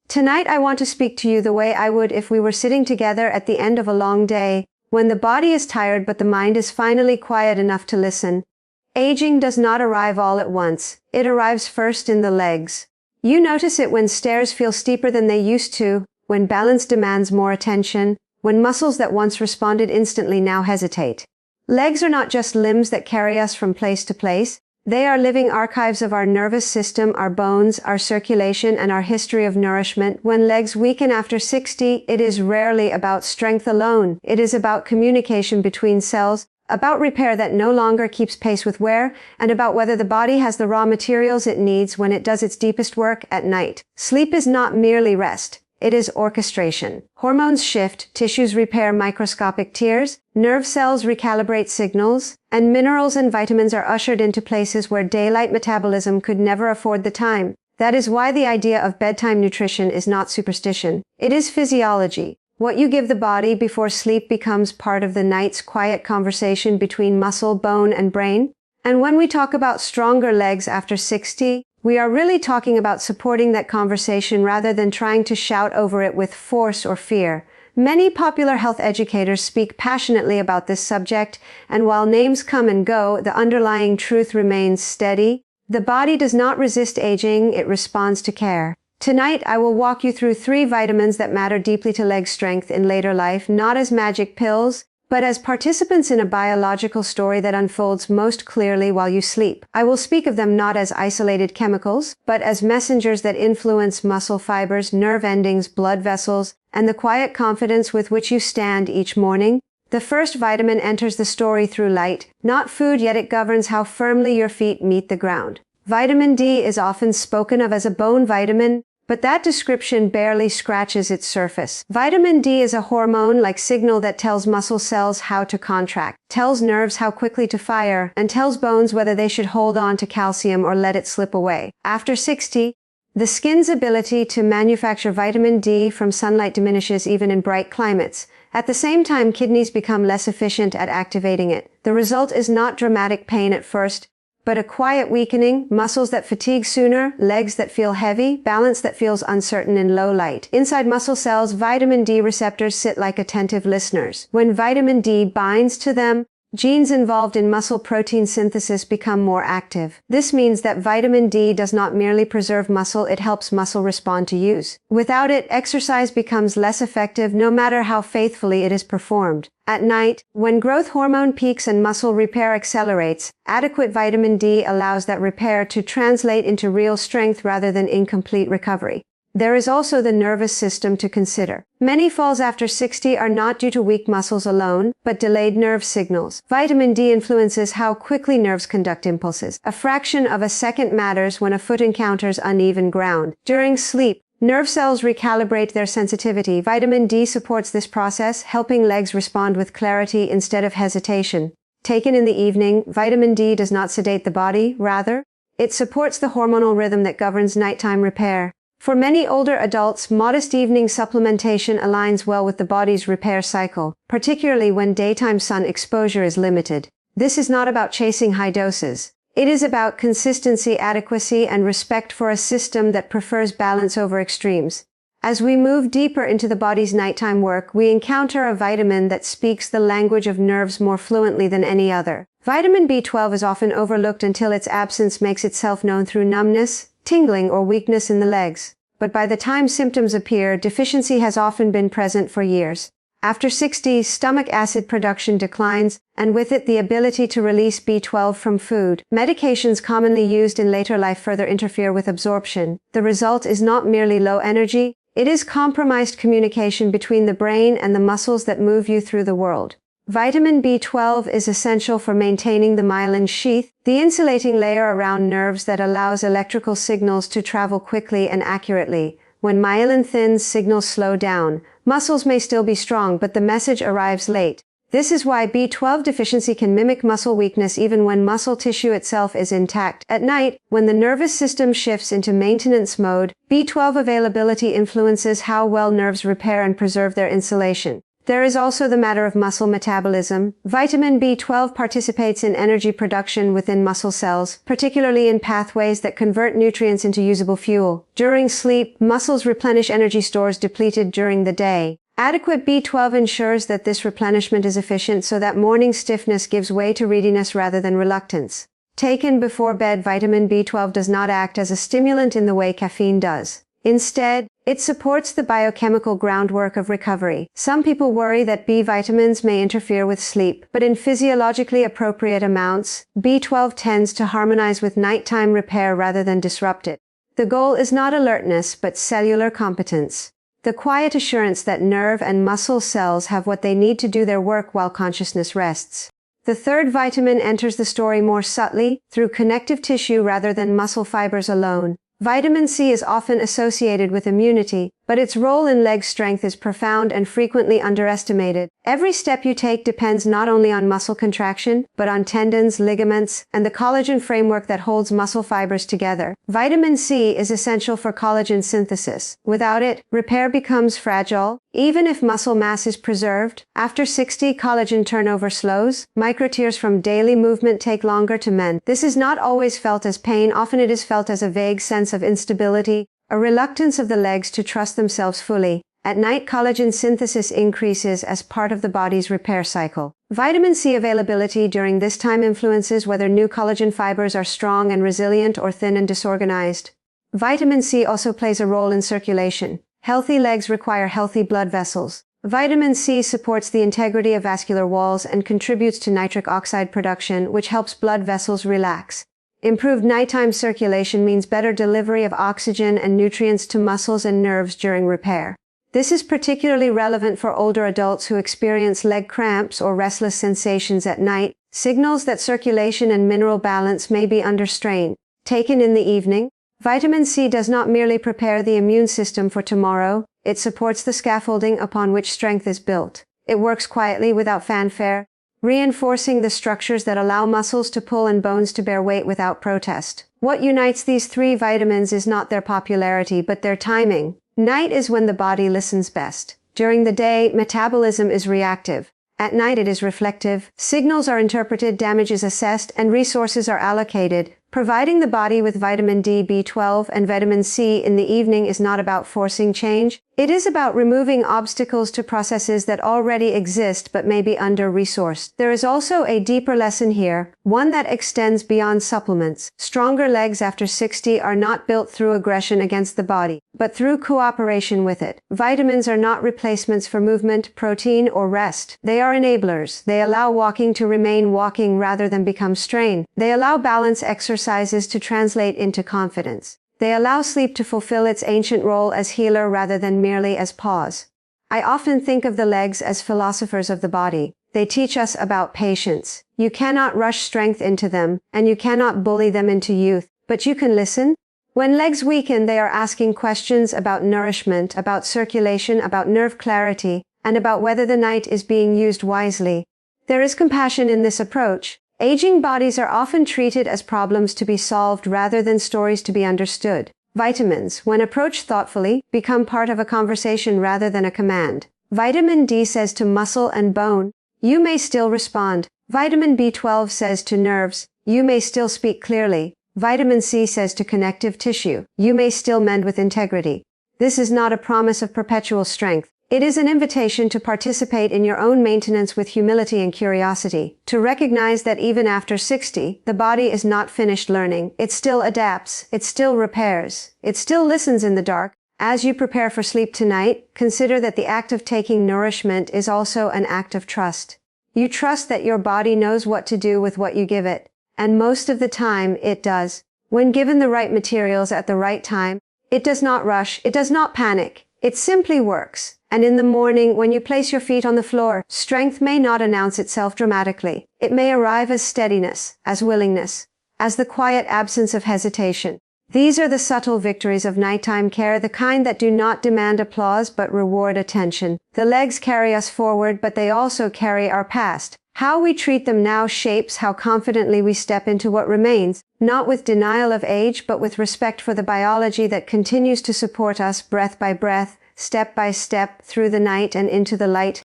Tonight I want to speak to you the way I would if we were sitting together at the end of a long day, when the body is tired but the mind is finally quiet enough to listen. Aging does not arrive all at once. It arrives first in the legs. You notice it when stairs feel steeper than they used to, when balance demands more attention, when muscles that once responded instantly now hesitate. Legs are not just limbs that carry us from place to place. They are living archives of our nervous system, our bones, our circulation, and our history of nourishment. When legs weaken after 60, it is rarely about strength alone. It is about communication between cells, about repair that no longer keeps pace with wear, and about whether the body has the raw materials it needs when it does its deepest work at night. Sleep is not merely rest. It is orchestration. Hormones shift, tissues repair microscopic tears, nerve cells recalibrate signals, and minerals and vitamins are ushered into places where daylight metabolism could never afford the time. That is why the idea of bedtime nutrition is not superstition. It is physiology. What you give the body before sleep becomes part of the night's quiet conversation between muscle, bone, and brain. And when we talk about stronger legs after 60, we are really talking about supporting that conversation rather than trying to shout over it with force or fear. Many popular health educators speak passionately about this subject, and while names come and go, the underlying truth remains steady. The body does not resist aging, it responds to care. Tonight, I will walk you through 3 vitamins that matter deeply to leg strength in later life, not as magic pills, but as participants in a biological story that unfolds most clearly while you sleep. I will speak of them not as isolated chemicals, but as messengers that influence muscle fibers, nerve endings, blood vessels, and the quiet confidence with which you stand each morning. The first vitamin enters the story through light, not food, yet it governs how firmly your feet meet the ground. Vitamin D is often spoken of as a bone vitamin, but that description barely scratches its surface. Vitamin D is a hormone-like signal that tells muscle cells how to contract, tells nerves how quickly to fire, and tells bones whether they should hold on to calcium or let it slip away. After 60, the skin's ability to manufacture vitamin D from sunlight diminishes even in bright climates. At the same time, kidneys become less efficient at activating it. The result is not dramatic pain at first, but a quiet weakening, muscles that fatigue sooner, legs that feel heavy, balance that feels uncertain in low light. Inside muscle cells, vitamin D receptors sit like attentive listeners. When vitamin D binds to them, genes involved in muscle protein synthesis become more active. This means that vitamin D does not merely preserve muscle, it helps muscle respond to use. Without it, exercise becomes less effective no matter how faithfully it is performed. At night, when growth hormone peaks and muscle repair accelerates, adequate vitamin D allows that repair to translate into real strength rather than incomplete recovery. There is also the nervous system to consider. Many falls after 60 are not due to weak muscles alone, but delayed nerve signals. Vitamin D influences how quickly nerves conduct impulses. A fraction of a second matters when a foot encounters uneven ground. During sleep, nerve cells recalibrate their sensitivity. Vitamin D supports this process, helping legs respond with clarity instead of hesitation. Taken in the evening, vitamin D does not sedate the body, rather, it supports the hormonal rhythm that governs nighttime repair. For many older adults, modest evening supplementation aligns well with the body's repair cycle, particularly when daytime sun exposure is limited. This is not about chasing high doses. It is about consistency, adequacy, and respect for a system that prefers balance over extremes. As we move deeper into the body's nighttime work, we encounter a vitamin that speaks the language of nerves more fluently than any other. Vitamin B12 is often overlooked until its absence makes itself known through numbness, tingling, or weakness in the legs. But by the time symptoms appear, deficiency has often been present for years. After 60, stomach acid production declines, and with it the ability to release B12 from food. Medications commonly used in later life further interfere with absorption. The result is not merely low energy, it is compromised communication between the brain and the muscles that move you through the world. Vitamin B12 is essential for maintaining the myelin sheath, the insulating layer around nerves that allows electrical signals to travel quickly and accurately. When myelin thins, signals slow down. Muscles may still be strong, but the message arrives late. This is why B12 deficiency can mimic muscle weakness even when muscle tissue itself is intact. At night, when the nervous system shifts into maintenance mode, B12 availability influences how well nerves repair and preserve their insulation. There is also the matter of muscle metabolism. Vitamin B12 participates in energy production within muscle cells, particularly in pathways that convert nutrients into usable fuel. During sleep, muscles replenish energy stores depleted during the day. Adequate B12 ensures that this replenishment is efficient so that morning stiffness gives way to readiness rather than reluctance. Taken before bed, vitamin B12 does not act as a stimulant in the way caffeine does. Instead, it supports the biochemical groundwork of recovery. Some people worry that B vitamins may interfere with sleep, but in physiologically appropriate amounts, B12 tends to harmonize with nighttime repair rather than disrupt it. The goal is not alertness, but cellular competence. The quiet assurance that nerve and muscle cells have what they need to do their work while consciousness rests. The third vitamin enters the story more subtly, through connective tissue rather than muscle fibers alone. Vitamin C is often associated with immunity, but its role in leg strength is profound and frequently underestimated. Every step you take depends not only on muscle contraction, but on tendons, ligaments, and the collagen framework that holds muscle fibers together. Vitamin C is essential for collagen synthesis. Without it, repair becomes fragile. Even if muscle mass is preserved, after 60, collagen turnover slows. Microtears from daily movement take longer to mend. This is not always felt as pain, often it is felt as a vague sense of instability, a reluctance of the legs to trust themselves fully. At night, collagen synthesis increases as part of the body's repair cycle. Vitamin C availability during this time influences whether new collagen fibers are strong and resilient or thin and disorganized. Vitamin C also plays a role in circulation. Healthy legs require healthy blood vessels. Vitamin C supports the integrity of vascular walls and contributes to nitric oxide production, which helps blood vessels relax. Improved nighttime circulation means better delivery of oxygen and nutrients to muscles and nerves during repair. This is particularly relevant for older adults who experience leg cramps or restless sensations at night, signals that circulation and mineral balance may be under strain. Taken in the evening, vitamin C does not merely prepare the immune system for tomorrow, it supports the scaffolding upon which strength is built. It works quietly without fanfare, reinforcing the structures that allow muscles to pull and bones to bear weight without protest. What unites these three vitamins is not their popularity, but their timing. Night is when the body listens best. During the day, metabolism is reactive. At night, it is reflective. Signals are interpreted, damage is assessed, and resources are allocated. Providing the body with vitamin D, B12, and vitamin C in the evening is not about forcing change. It is about removing obstacles to processes that already exist but may be under-resourced. There is also a deeper lesson here, one that extends beyond supplements. Stronger legs after 60 are not built through aggression against the body, but through cooperation with it. Vitamins are not replacements for movement, protein, or rest. They are enablers. They allow walking to remain walking rather than become strain. They allow balance exercises to translate into confidence. They allow sleep to fulfill its ancient role as healer rather than merely as pause. I often think of the legs as philosophers of the body. They teach us about patience. You cannot rush strength into them, and you cannot bully them into youth, but you can listen. When legs weaken, they are asking questions about nourishment, about circulation, about nerve clarity, and about whether the night is being used wisely. There is compassion in this approach. Aging bodies are often treated as problems to be solved rather than stories to be understood. Vitamins, when approached thoughtfully, become part of a conversation rather than a command. Vitamin D says to muscle and bone, you may still respond. Vitamin B12 says to nerves, you may still speak clearly. Vitamin C says to connective tissue, you may still mend with integrity. This is not a promise of perpetual strength. It is an invitation to participate in your own maintenance with humility and curiosity, to recognize that even after 60, the body is not finished learning. It still adapts, it still repairs, it still listens in the dark. As you prepare for sleep tonight, consider that the act of taking nourishment is also an act of trust. You trust that your body knows what to do with what you give it, and most of the time it does. When given the right materials at the right time, it does not rush, it does not panic, it simply works. And in the morning, when you place your feet on the floor, strength may not announce itself dramatically. It may arrive as steadiness, as willingness, as the quiet absence of hesitation. These are the subtle victories of nighttime care, the kind that do not demand applause but reward attention. The legs carry us forward, but they also carry our past. How we treat them now shapes how confidently we step into what remains, not with denial of age, but with respect for the biology that continues to support us breath by breath, step by step, through the night and into the light.